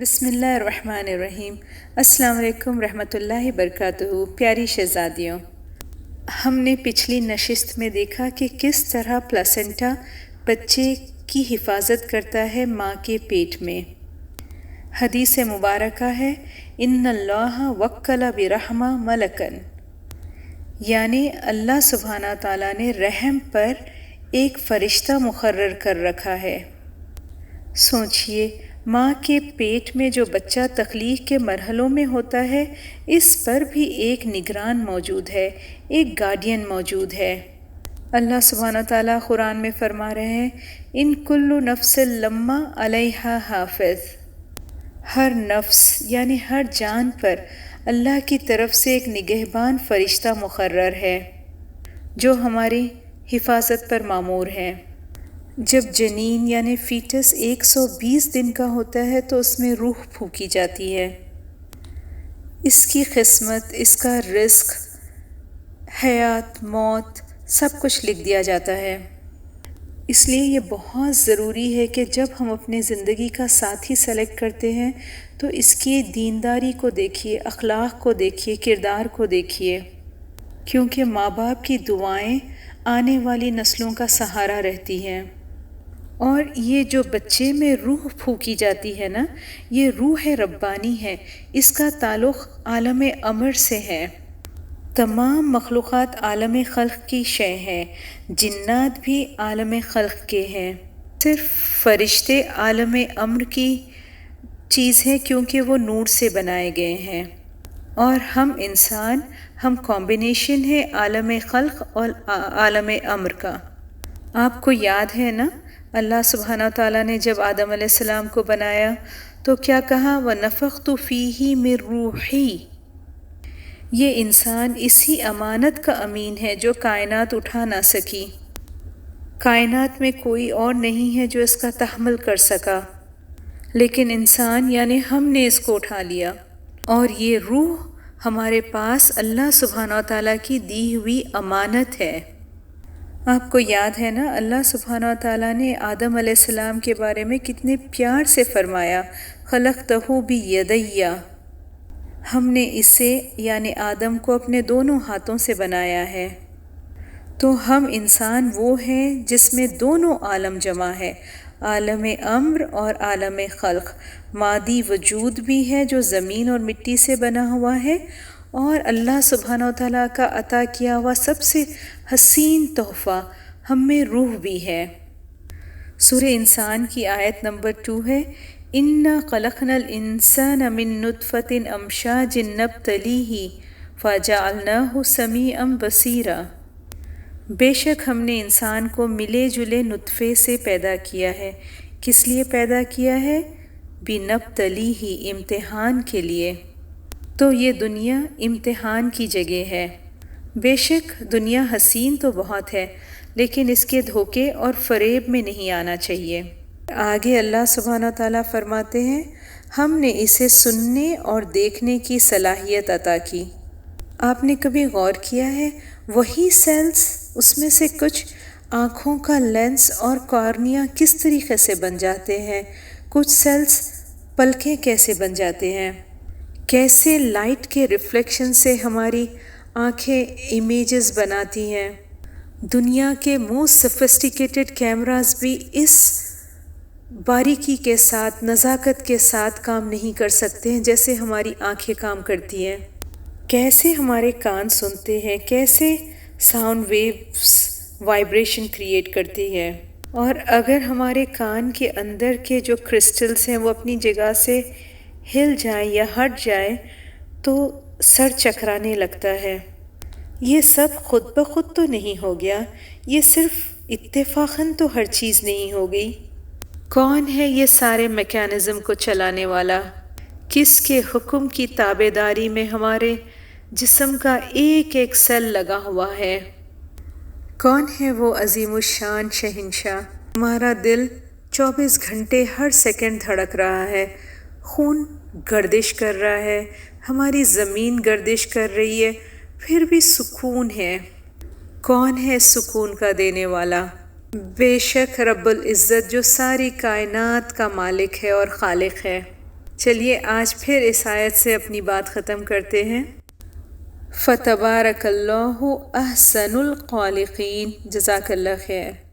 بسم اللہ الرحمن الرحیم۔ السلام علیکم رحمۃ اللہ وبرکاتہ۔ پیاری شہزادیوں، ہم نے پچھلی نشست میں دیکھا کہ کس طرح پلاسنٹا بچے کی حفاظت کرتا ہے ماں کے پیٹ میں۔ حدیث مبارکہ ہے ان اللہ وکل برحمہ ملکن، یعنی اللہ سبحانہ تعالیٰ نے رحم پر ایک فرشتہ مقرر کر رکھا ہے۔ سوچئے، ماں کے پیٹ میں جو بچہ تخلیق کے مرحلوں میں ہوتا ہے، اس پر بھی ایک نگران موجود ہے، ایک گارڈین موجود ہے۔ اللہ سبحانہ تعالیٰ قرآن میں فرما رہے ہیں ان کل نفس لما علیہا حافظ، ہر نفس یعنی ہر جان پر اللہ کی طرف سے ایک نگہبان فرشتہ مقرر ہے جو ہماری حفاظت پر مامور ہے۔ جب جنین یعنی فیٹس 120 دن کا ہوتا ہے تو اس میں روح پھونکی جاتی ہے۔ اس کی قسمت، اس کا رزق، حیات، موت، سب کچھ لکھ دیا جاتا ہے۔ اس لیے یہ بہت ضروری ہے کہ جب ہم اپنے زندگی کا ساتھی سلیکٹ کرتے ہیں تو اس کی دینداری کو دیکھیے، اخلاق کو دیکھیے، کردار کو دیکھیے، کیونکہ ماں باپ کی دعائیں آنے والی نسلوں کا سہارا رہتی ہیں۔ اور یہ جو بچے میں روح پھونکی جاتی ہے نا، یہ روح ربانی ہے، اس کا تعلق عالم امر سے ہے۔ تمام مخلوقات عالم خلق کی شے ہیں، جنات بھی عالم خلق کے ہیں، صرف فرشتے عالم امر کی چیز ہیں کیونکہ وہ نور سے بنائے گئے ہیں، اور ہم انسان، ہم کمبینیشن ہے عالم خلق اور عالم امر کا۔ آپ کو یاد ہے نا، اللہ سبحانہ تعالیٰ نے جب آدم علیہ السلام کو بنایا تو کیا کہا؟ وَنَفَخْتُ فِيهِ مِن رُوحِي۔ یہ انسان اسی امانت کا امین ہے جو کائنات اٹھا نہ سکی۔ کائنات میں کوئی اور نہیں ہے جو اس کا تحمل کر سکا، لیکن انسان یعنی ہم نے اس کو اٹھا لیا، اور یہ روح ہمارے پاس اللہ سبحانہ تعالیٰ کی دی ہوئی امانت ہے۔ آپ کو یاد ہے نا، اللہ سبحانہ تعالیٰ نے آدم علیہ السلام کے بارے میں کتنے پیار سے فرمایا خلقتہ بیدی، ہم نے اسے یعنی آدم کو اپنے دونوں ہاتھوں سے بنایا ہے۔ تو ہم انسان وہ ہیں جس میں دونوں عالم جمع ہے، عالم امر اور عالم خلق۔ مادی وجود بھی ہے جو زمین اور مٹی سے بنا ہوا ہے، اور اللہ سبحانہ تعالیٰ کا عطا کیا ہوا سب سے حسین تحفہ ہم میں روح بھی ہے۔ سورہ انسان کی آیت نمبر 2 ہے اِنَّا خَلَقْنَا الْإِنسَانَ مِن نُطْفَةٍ أَمْشَاجٍ نَبْتَلِيهِ فَجَعَلْنَاهُ سَمِيعًا بَصِيرًا۔ بے شک ہم نے انسان کو ملے جلے نطفے سے پیدا کیا ہے۔ کس لیے پیدا کیا ہے؟ بِنَبْتَلِيهِ، امتحان کے لیے۔ تو یہ دنیا امتحان کی جگہ ہے۔ بے شک دنیا حسین تو بہت ہے، لیکن اس کے دھوکے اور فریب میں نہیں آنا چاہیے۔ آگے اللہ سبحانہ تعالیٰ فرماتے ہیں ہم نے اسے سننے اور دیکھنے کی صلاحیت عطا کی۔ آپ نے کبھی غور کیا ہے وہی سیلز، اس میں سے کچھ آنکھوں کا لینس اور کارنیا کس طریقے سے بن جاتے ہیں، کچھ سیلز پلکیں کیسے بن جاتے ہیں، کیسے لائٹ کے ریفلیکشن سے ہماری آنکھیں امیجز بناتی ہیں۔ دنیا کے موسٹ سفسٹیکیٹڈ کیمراز بھی اس باریکی کے ساتھ، نزاکت کے ساتھ کام نہیں کر سکتے ہیں جیسے ہماری آنکھیں کام کرتی ہیں۔ کیسے ہمارے کان سنتے ہیں، کیسے ساؤنڈ ویوز وائبریشن کریٹ کرتی ہے، اور اگر ہمارے کان کے اندر کے جو کرسٹلز ہیں وہ اپنی جگہ سے ہل جائیں یا ہٹ جائیں تو سر چکرانے لگتا ہے۔ یہ سب خود بخود تو نہیں ہو گیا، یہ صرف اتفاقاً تو ہر چیز نہیں ہو گئی۔ کون ہے یہ سارے میکانزم کو چلانے والا؟ کس کے حکم کی تابع داری میں ہمارے جسم کا ایک ایک سیل لگا ہوا ہے؟ کون ہے وہ عظیم الشان شہنشاہ؟ ہمارا دل 24 گھنٹے ہر سیکنڈ دھڑک رہا ہے، خون گردش کر رہا ہے، ہماری زمین گردش کر رہی ہے، پھر بھی سکون ہے۔ کون ہے سکون کا دینے والا؟ بے شک رب العزت جو ساری کائنات کا مالک ہے اور خالق ہے۔ چلیے آج پھر اس آیت سے اپنی بات ختم کرتے ہیں۔ فَتَبَارَكَ اللَّهُ أَحْسَنُ الْخَالِقِينَ۔ جزاک اللہ خیر۔